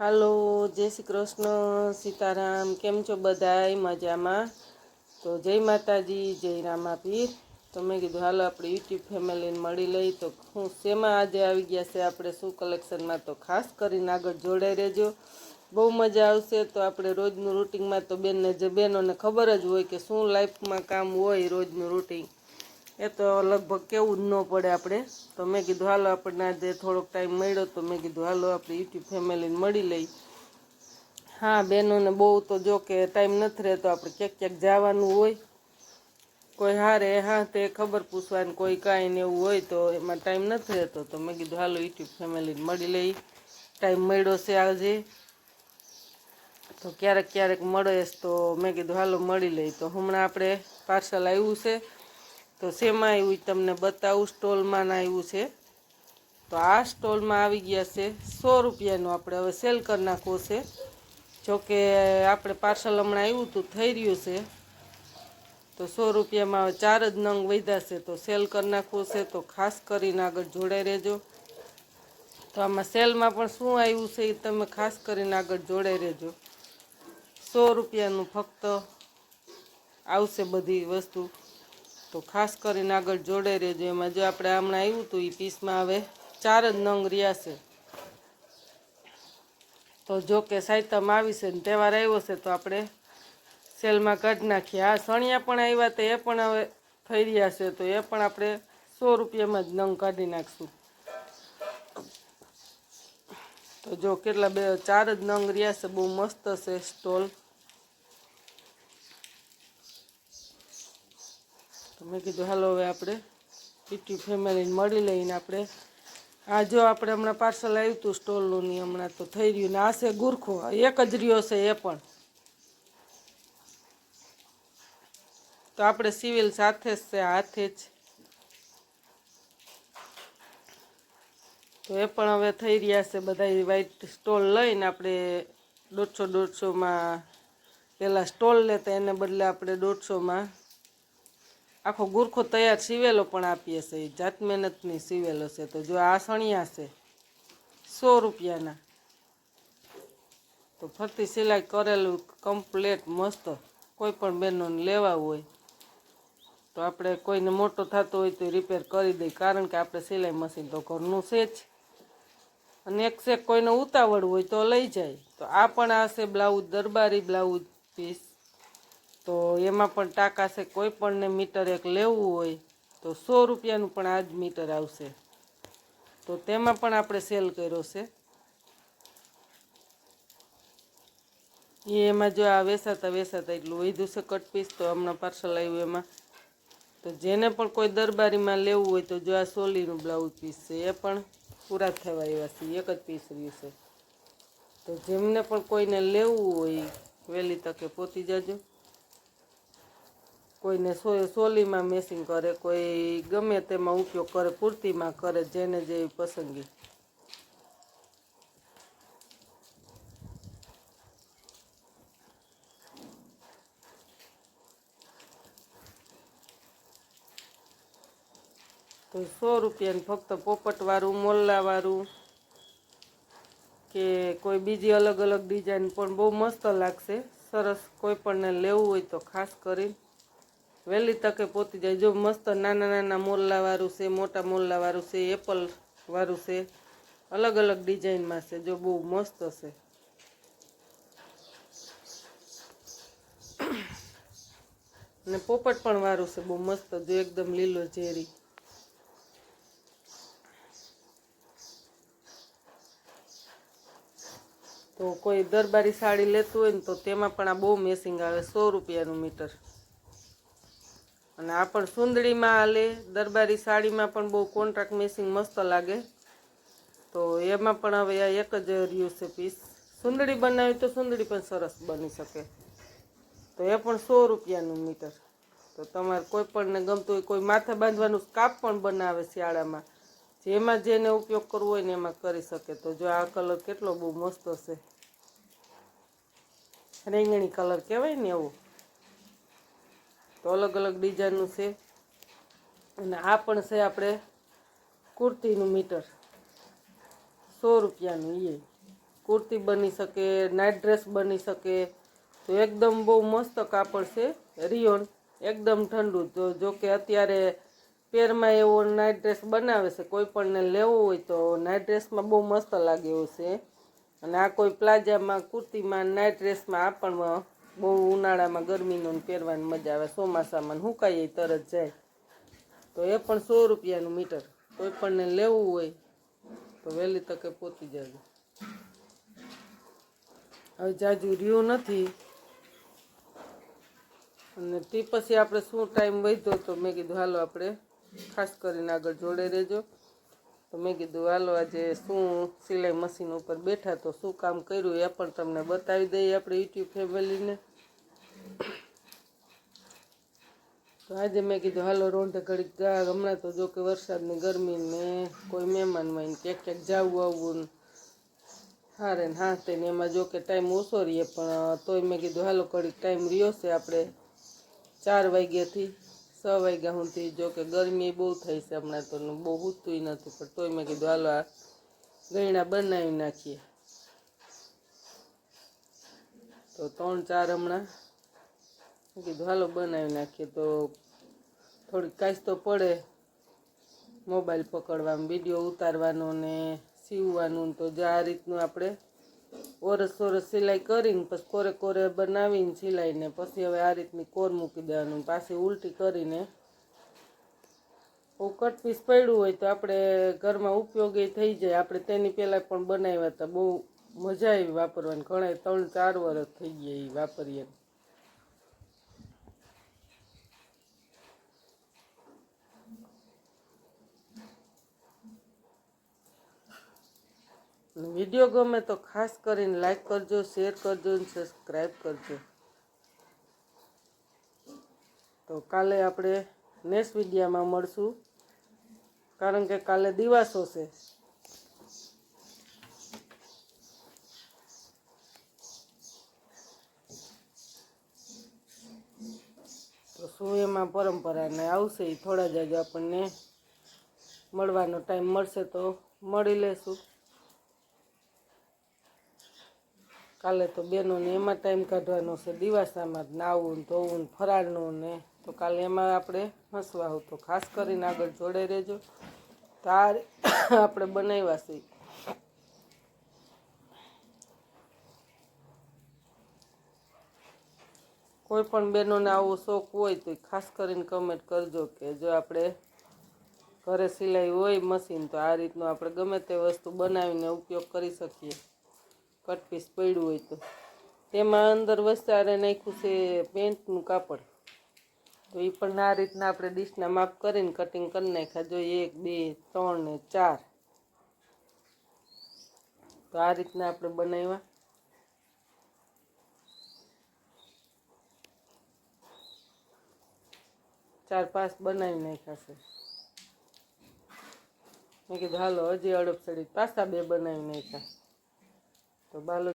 હાલો, જય શ્રી કૃષ્ણ, સીતારામ. કેમ છો બધાય? મજામાં? તો જય માતાજી, જય રામાપીર. તો મેં કીધું હાલો આપણે યુટ્યુબ ફેમિલીને મળી લઈ. તો હું શેમાં આજે આવી ગયા છે આપણે શું કલેક્શનમાં, તો ખાસ કરીને આગળ જોડાઈ રહેજો, બહુ મજા આવશે. તો આપણે રોજનું રૂટિનમાં તો બહેનોને ખબર જ હોય કે શું લાઈફમાં કામ હોય રોજનું રૂટિન, એ તો લગભગ કેવું જ ન પડે આપણે. તો મેં કીધું હાલો આપણને આજે થોડોક ટાઈમ મળ્યો, તો મેં કીધું હાલો આપણે યુટ્યુબ ફેમિલીને મળી લઈ. હા, બહેનોને બહુ તો જો કે ટાઈમ નથી રહેતો, આપણે ક્યાંક ક્યાંક જવાનું હોય, કોઈ હારે હા તે ખબર પૂછવાની, કોઈ કાંઈ ને એવું હોય તો એમાં ટાઈમ નથી રહેતો. તો મેં કીધું હાલો યુટ્યુબ ફેમિલીને મળી લઈ, ટાઈમ મળ્યો છે આજે. તો ક્યારેક ક્યારેક મળે તો મેં કીધું હાલો મળી લઈ. તો હમણાં આપણે પાર્સલ આવ્યું છે, તો શેમાં આવ્યું તમને બતાવું. સ્ટોલમાં આવ્યું છે. તો આ સ્ટોલમાં આવી ગયા છે 100 રૂપિયાનું. આપણે હવે સેલ કરી નાખવું છે. જોકે આપણે પાર્સલ હમણાં આવ્યું હતું, થઈ રહ્યું છે. તો 100 રૂપિયામાં હવે 4 જ નંગ વધ્યા છે, તો સેલ કરી નાખવું છે. તો ખાસ કરીને આગળ જોડાઈ રહેજો. તો આમાં સેલમાં પણ શું આવ્યું છે એ તમે ખાસ કરીને આગળ જોડાઈ રહેજો. 100 રૂપિયાનું ફક્ત આવશે બધી વસ્તુ. તો ખાસ કરીને આગળ જોડાઈ રહેજો. એમાં જો આપણે હમણાં આવ્યું હતું એ પીસમાં હવે 4 જ નંગ રહ્યા છે. તો જો કે સાયતમ આવી છે ને તહેવાર આવ્યો છે, તો આપણે સેલમાં કાઢી નાખીએ. આ સણિયા પણ આવ્યા, તો એ પણ હવે થઈ રહ્યા છે, તો એ પણ આપણે 100 રૂપિયામાં જ નંગ કાઢી નાખશું. તો જો કેટલા 4 જ નંગ રહ્યા છે, બહુ મસ્ત છે સ્ટોલ. તો મેં કીધું હાલો હવે આપણે યુટ્યુબ ફેમિલીને મળી લઈને આપણે આ જો આપણે હમણાં પાર્સલ આવ્યું હતું સ્ટોલનું ની, હમણાં તો થઈ રહ્યું ને. આ છે ગુરખો, એક જ રહ્યો છે એ પણ. તો આપણે સિવિલ સાથે જ છે, હાથે જ. તો એ પણ હવે થઈ રહ્યા છે બધા વ્હાઈટ સ્ટોલ લઈને. આપણે 150-150માં પહેલાં સ્ટોલ લેતા, એને બદલે આપણે 150માં આખો ગુરખો તૈયાર સીવેલો પણ આપીએ છીએ, જાત મહેનતની સીવેલો છે. તો જો આ સણિયા છે 100 રૂપિયાના. તો ફરતી સિલાઈ કરેલું કમ્પ્લેટ મસ્ત. કોઈ પણ બહેનોને લેવા હોય તો આપણે કોઈને મોટો થતો હોય તો રિપેર કરી દઈએ, કારણ કે આપણે સિલાઈ મશીન તો ઘરનું છે જ. અને એક સેક કોઈને ઉતાવળ હોય તો લઈ જાય. તો આ પણ આ છે બ્લાઉઝ, દરબારી બ્લાઉઝ પીસ. તો એમાં પણ ટાંકા છે. કોઈ પણને મીટર એક લેવું હોય તો 100 રૂપિયાનું પણ આ જ મીટર આવશે. તો તેમાં પણ આપણે સેલ કર્યો છે. એમાં જો આ વેસાતા એટલું વધ્યું છે કટ પીસ, તો હમણાં પાર્સલ આવ્યું એમાં. તો જેને પણ કોઈ દરબારીમાં લેવું હોય તો જો આ સોલીનું બ્લાઉઝ પીસ છે, એ પણ પૂરા થવા આવ્યા છે, એક જ પીસ રહ્યું છે. તો જેમને પણ કોઈને લેવું હોય વહેલી તકે પહોંચી જજો. કોઈને સોલીમાં મેસિંગ કરે, કોઈ ગમે તેમાં ઉપયોગ કરે, કુર્તીમાં કરે, જેને જેવી પસંદગી. તો 100 રૂપિયાનું ફક્ત પોપટવાળું, મોલ્લાવાળું કે કોઈ બીજી અલગ અલગ ડિઝાઇન પણ બહુ મસ્ત લાગશે, સરસ. કોઈ પણને લેવું હોય તો ખાસ કરીને વહેલી તકે પહોંચી જાય. જો મસ્ત નાના નાના મોલ્લાવાળું છે, મોટા મોલ્લાવાળું છે, એપલવાળું છે, અલગ અલગ ડિઝાઇનમાં છે. જો બહુ મસ્ત છે. અને પોપટ પણ વાળું છે બહુ મસ્ત, જો એકદમ લીલો ઝેરી. તો કોઈ દરબારી સાડી લેતું હોય ને તો તેમાં પણ આ બહુ મેસિંગ આવે, 100 રૂપિયાનું મીટર. અને આ પણ સુંદડીમાં હાલે, દરબારી સાડીમાં પણ બહુ કોન્ટ્રાક્ટ મેસિંગ મસ્ત લાગે. તો એમાં પણ હવે આ એક જ રહ્યું છે પીસ. સુંદડી બનાવી તો સુંદડી પણ સરસ બની શકે. તો એ પણ 100 રૂપિયાનું મીટર. તો તમારે કોઈ પણને ગમતું હોય, કોઈ માથે બાંધવાનું સ્કાર્ફ પણ બનાવે શિયાળામાં, જેમાં જેને ઉપયોગ કરવો હોય ને એમાં કરી શકે. તો જો આ કલર કેટલો બહુ મસ્ત છે, રેંગણી કલર કહેવાય ને એવું. તો અલગ અલગ ડિઝાઇનનું છે. અને આ પણ છે આપણે કુર્તીનું મીટર, 100 રૂપિયાનું. એ કુર્તી બની શકે, નાઇટ ડ્રેસ બની શકે. તો એકદમ બહુ મસ્ત કાપડ છે રિયોન, એકદમ ઠંડુ. તો જો કે અત્યારે પેરમાં એવો નાઇટ ડ્રેસ બનાવે છે, કોઈ પણને લેવો હોય તો નાઇટ ડ્રેસમાં બહુ મસ્ત લાગે એવું છે. અને આ કોઈ પ્લાઝામાં, કુર્તીમાં, નાઇટ ડ્રેસમાં આ પણ બહુ ઉનાળામાં ગરમીનું પહેરવાની મજા આવે, ચોમાસામાં સુકાઈ તરત જાય. તો એ પણ 100 રૂપિયાનું મીટર. કોઈ પણને લેવું હોય તો વહેલી તકે પહોંચી જજો. હવે જાજુ રહ્યું નથી અને તે પછી આપણે શું ટાઈમ વધ્યો તો મેં કીધું હાલો આપણે ખાસ કરીને આગળ જોડે રહેજો. તો મેં કીધું હાલો આજે શું સિલાઈ મશીન ઉપર બેઠા તો શું કામ કર્યું એ પણ તમને બતાવી દઈએ આપણે યુટ્યુબ ફેમિલીને. તો આજે મેં કીધું હાલો રોંઢે ઘડીક ગા. હમણાં તો જો કે વરસાદની ગરમી ને કોઈ મહેમાન હોય ને ક્યાંક જવું આવવું ને હારે ને હાથે ને એમાં જો કે ટાઈમ ઓછો રહીએ, પણ તોય મેં કીધું હાલો ઘડીક ટાઈમ રહ્યો છે આપણે 4 વાગ્યાથી 6 વાગ્યા સુધી. જો કે ગરમી બહુ થઈ છે હમણાં તો બહુ ઉઠતું નથી, પણ તોય મેં કીધું હાલો આ ગયણા બનાવી નાખીએ. તો 3-4 હમણાં મેં કીધું હાલો બનાવી નાખીએ. તો થોડીક કાંઈ તો પડે મોબાઈલ પકડવામાં, વિડીયો ઉતારવાનો ને સીવવાનું. તો જો આ રીતનું આપણે ઓરસ સિલાઈ કરીને પછી કોરે કોરે બનાવીને સિલાઈને પછી હવે આ રીતની કોર મૂકી દેવાનું. પાછી ઉલટી કરીને કટ પીસ પડ્યું હોય તો આપણે ઘરમાં ઉપયોગી થઈ જાય. આપણે તેની પહેલાં પણ બનાવ્યા હતા, બહુ મજા આવી વાપરવાની. ઘણા 3-4 વર્ષ થઈ ગયા એ વાપરીએ. વિડીયો ગમે તો ખાસ કરીને લાઈક કરજો, શેર કરજો અને સબસ્ક્રાઈબ કરજો. તો કાલે આપણે નેક્સ્ટ વિડીયોમાં મળશું, કારણ કે કાલે દિવાસો છે. તો શું એમાં પરંપરાને આવશે એ થોડા જ આજે આપણને મળવાનો ટાઈમ મળશે તો મળી લેશું. કાલે તો બહેનોને એમાં ટાઈમ કાઢવાનો છે, દિવાસામાં નાવું ને ધોવું ને ફરાળનું ને. તો કાલે એમાં આપણે હસવા હોવ. તો ખાસ કરીને આગળ જોડે રહેજો. તો આ આપણે બનાવ્યા છે. કોઈ પણ બહેનોને આવો શોખ હોય તો ખાસ કરીને કમેન્ટ કરજો કે જો આપણે ઘરે સિલાઈ હોય મશીન તો આ રીતનું આપણે ગમે તે વસ્તુ બનાવીને ઉપયોગ કરી શકીએ. કટ પીસ પડ્યું હોય તો તેમાં અંદર વસ્તારે નાખ્યું છે પેન્ટનું કાપડ. તો એ પણ આ રીતના આપણે ડીશના માપ કરીને કટિંગ કરી નાખ્યા. જો 1, 2, 3 ને 4. તો આ રીતના આપણે બનાવ્યા. 4-5 બનાવી નાખ્યા છે. મેં કીધું હાલો હજી અડપ ચડી પાછા 2 બનાવી નાખ્યા. તો બાલો